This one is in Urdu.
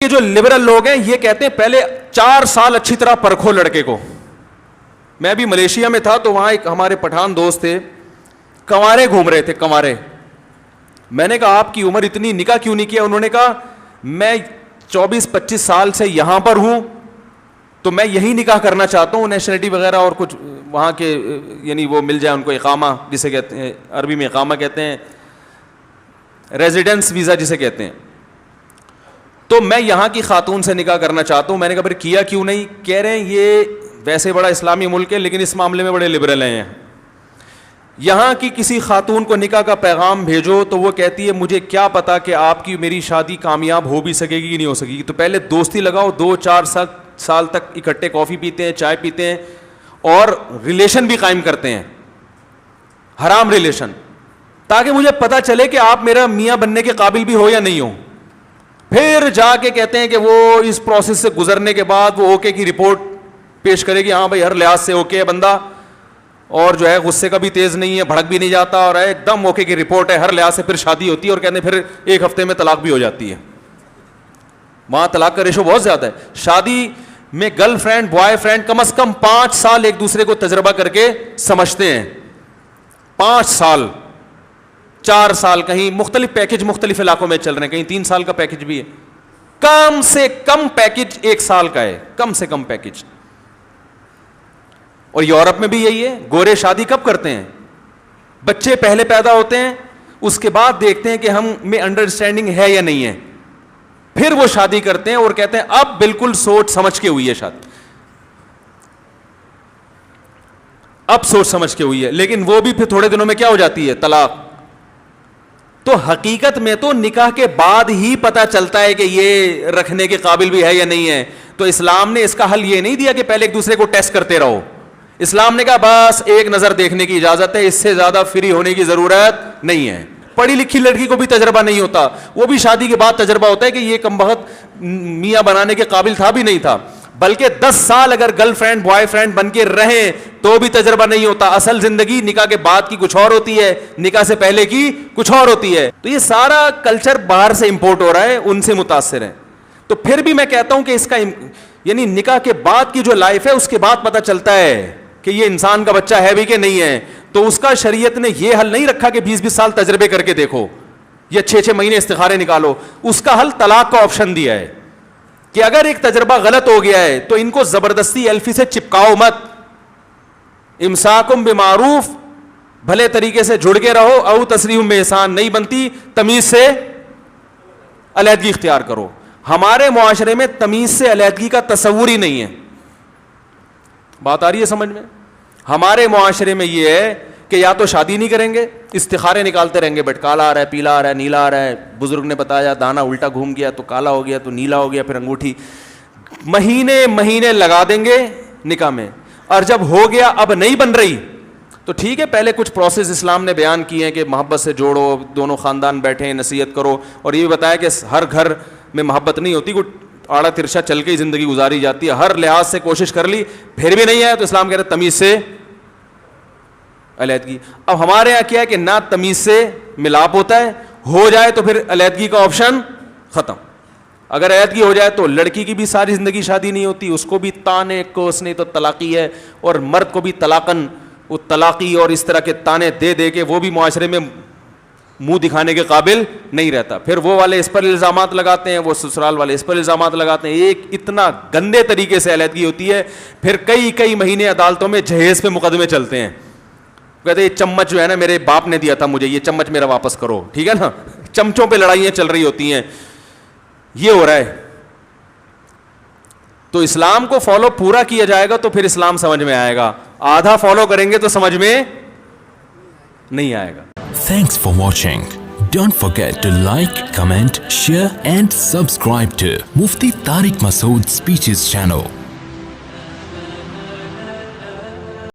یہ جو لبرل لوگ ہیں یہ کہتے ہیں پہلے 4 سال اچھی طرح پرکھو لڑکے کو. میں بھی ملیشیا میں تھا تو وہاں ایک ہمارے پٹھان دوست تھے, کنوارے گھوم رہے تھے, کنوارے. میں نے کہا آپ کی عمر اتنی, نکاح کیوں نہیں کیا؟ انہوں نے کہا میں 24-25 سال سے یہاں پر ہوں تو میں یہی نکاح کرنا چاہتا ہوں, نیشنلٹی وغیرہ اور کچھ وہاں کے یعنی وہ مل جائے ان کو, اقامہ جسے کہتے ہیں عربی میں اقامہ کہتے ہیں, ریزیڈنس ویزا جسے کہتے ہیں, تو میں یہاں کی خاتون سے نکاح کرنا چاہتا ہوں. میں نے کہا پھر کیا کیوں نہیں؟ کہہ رہے ہیں یہ ویسے بڑا اسلامی ملک ہے لیکن اس معاملے میں بڑے لبرل ہیں. یہاں کی کسی خاتون کو نکاح کا پیغام بھیجو تو وہ کہتی ہے مجھے کیا پتا کہ آپ کی میری شادی کامیاب ہو بھی سکے گی کہ نہیں ہو سکے گی. تو پہلے دوستی لگاؤ, 2-4 سال تک اکٹھے کافی پیتے ہیں, چائے پیتے ہیں اور ریلیشن بھی قائم کرتے ہیں, حرام ریلیشن, تاکہ مجھے پتا چلے کہ آپ میرا میاں بننے کے قابل بھی ہو یا نہیں ہو. پھر جا کے کہتے ہیں کہ وہ اس پروسیس سے گزرنے کے بعد وہ اوکے کی رپورٹ پیش کرے گی, ہاں بھائی ہر لحاظ سے اوکے ہے بندہ, اور جو ہے غصے کا بھی تیز نہیں ہے, بھڑک بھی نہیں جاتا, اور ایک دم اوکے کی رپورٹ ہے ہر لحاظ سے. پھر شادی ہوتی ہے اور کہتے ہیں پھر 1 ہفتے میں طلاق بھی ہو جاتی ہے. وہاں طلاق کا ریشو بہت زیادہ ہے. شادی میں گرل فرینڈ بوائے فرینڈ کم از کم 5 سال ایک دوسرے کو تجربہ کر کے سمجھتے ہیں. 5 سال 4 سال, کہیں مختلف پیکج مختلف علاقوں میں چل رہے ہیں, کہیں 3 سال کا پیکج بھی ہے. کم سے کم پیکج 1 سال کا ہے, کم سے کم پیکج. اور یورپ میں بھی یہی ہے. گورے شادی کب کرتے ہیں؟ بچے پہلے پیدا ہوتے ہیں, اس کے بعد دیکھتے ہیں کہ ہم میں انڈرسٹینڈنگ ہے یا نہیں ہے, پھر وہ شادی کرتے ہیں اور کہتے ہیں اب بالکل سوچ سمجھ کے ہوئی ہے شادی, اب سوچ سمجھ کے ہوئی ہے. لیکن وہ بھی پھر تھوڑے دنوں میں کیا ہو جاتی ہے؟ طلاق. تو حقیقت میں تو نکاح کے بعد ہی پتا چلتا ہے کہ یہ رکھنے کے قابل بھی ہے یا نہیں ہے. تو اسلام نے اس کا حل یہ نہیں دیا کہ پہلے ایک دوسرے کو ٹیسٹ کرتے رہو. اسلام نے کہا بس ایک نظر دیکھنے کی اجازت ہے, اس سے زیادہ فری ہونے کی ضرورت نہیں ہے. پڑھی لکھی لڑکی کو بھی تجربہ نہیں ہوتا, وہ بھی شادی کے بعد تجربہ ہوتا ہے کہ یہ کمبخت میاں بنانے کے قابل تھا بھی نہیں تھا, بلکہ 10 سال اگر گرل فرینڈ بوائے فرینڈ بن کے رہیں تو بھی تجربہ نہیں ہوتا. اصل زندگی نکاح کے بعد کی کچھ اور ہوتی ہے, نکاح سے پہلے کی کچھ اور ہوتی ہے. تو یہ سارا کلچر باہر سے امپورٹ ہو رہا ہے, ان سے متاثر ہے. تو پھر بھی میں کہتا ہوں کہ اس کا یعنی نکاح کے بعد کی جو لائف ہے اس کے بعد پتہ چلتا ہے کہ یہ انسان کا بچہ ہے بھی کہ نہیں ہے. تو اس کا شریعت نے یہ حل نہیں رکھا کہ 20-20 سال تجربے کر کے دیکھو یا 6-6 مہینے استخارے نکالو. اس کا حل طلاق کا آپشن دیا ہے کہ اگر ایک تجربہ غلط ہو گیا ہے تو ان کو زبردستی ایلفی سے چپکاؤ مت, امساکم بمعروف, بھلے طریقے سے جڑ کے رہو, او تسریحم بإحسان, نہیں بنتی تمیز سے علیحدگی اختیار کرو. ہمارے معاشرے میں تمیز سے علیحدگی کا تصور ہی نہیں ہے. بات آ رہی ہے سمجھ میں؟ ہمارے معاشرے میں یہ ہے کہ یا تو شادی نہیں کریں گے, استخارے نکالتے رہیں گے, بٹ کالا آ رہا ہے, پیلا آ رہا ہے, نیلا آ رہا ہے, بزرگ نے بتایا دانا الٹا گھوم گیا تو کالا ہو گیا تو نیلا ہو گیا, پھر انگوٹھی. مہینے لگا دیں گے نکاح میں, اور جب ہو گیا اب نہیں بن رہی تو ٹھیک ہے, پہلے کچھ پروسیس اسلام نے بیان کیے ہیں کہ محبت سے جوڑو, دونوں خاندان بیٹھیں, نصیحت کرو, اور یہ بھی بتایا کہ ہر گھر میں محبت نہیں ہوتی, کوئی آڑا ترشا چل کے ہی زندگی گزاری جاتی ہے. ہر لحاظ سے کوشش کر لی پھر بھی نہیں آیا تو اسلام کہہ رہے تمیز سے علیحدگی. اب ہمارے یہاں کیا ہے کہ نہ تمیز سے ملاپ ہوتا ہے, ہو جائے تو پھر علیحدگی کا آپشن ختم. اگر علیحدگی ہو جائے تو لڑکی کی بھی ساری زندگی شادی نہیں ہوتی, اس کو بھی تانے کوسنے تو طلاقی ہے, اور مرد کو بھی طلاقن وہ طلاقی اور اس طرح کے تانے دے دے کے وہ بھی معاشرے میں منہ دکھانے کے قابل نہیں رہتا. پھر وہ والے اس پر الزامات لگاتے ہیں, وہ سسرال والے اس پر الزامات لگاتے ہیں. ایک اتنا گندے طریقے سے علیحدگی ہوتی ہے, پھر کئی مہینے عدالتوں میں جہیز پہ مقدمے چلتے ہیں. کہتے ہیں یہ چمچ جو ہے نا میرے باپ نے دیا تھا مجھے, یہ چمچ میرا واپس کرو, ٹھیک ہے نا. چمچوں پہ لڑائیاں چل رہی ہوتی ہیں, یہ ہو رہا ہے. تو اسلام کو فالو پورا کیا جائے گا تو پھر اسلام سمجھ میں آئے گا, آدھا فالو کریں گے تو سمجھ میں نہیں آئے گا. Thanks for watching. Don't forget to like, comment, share and subscribe to Mufti Tariq Masood Speeches channel.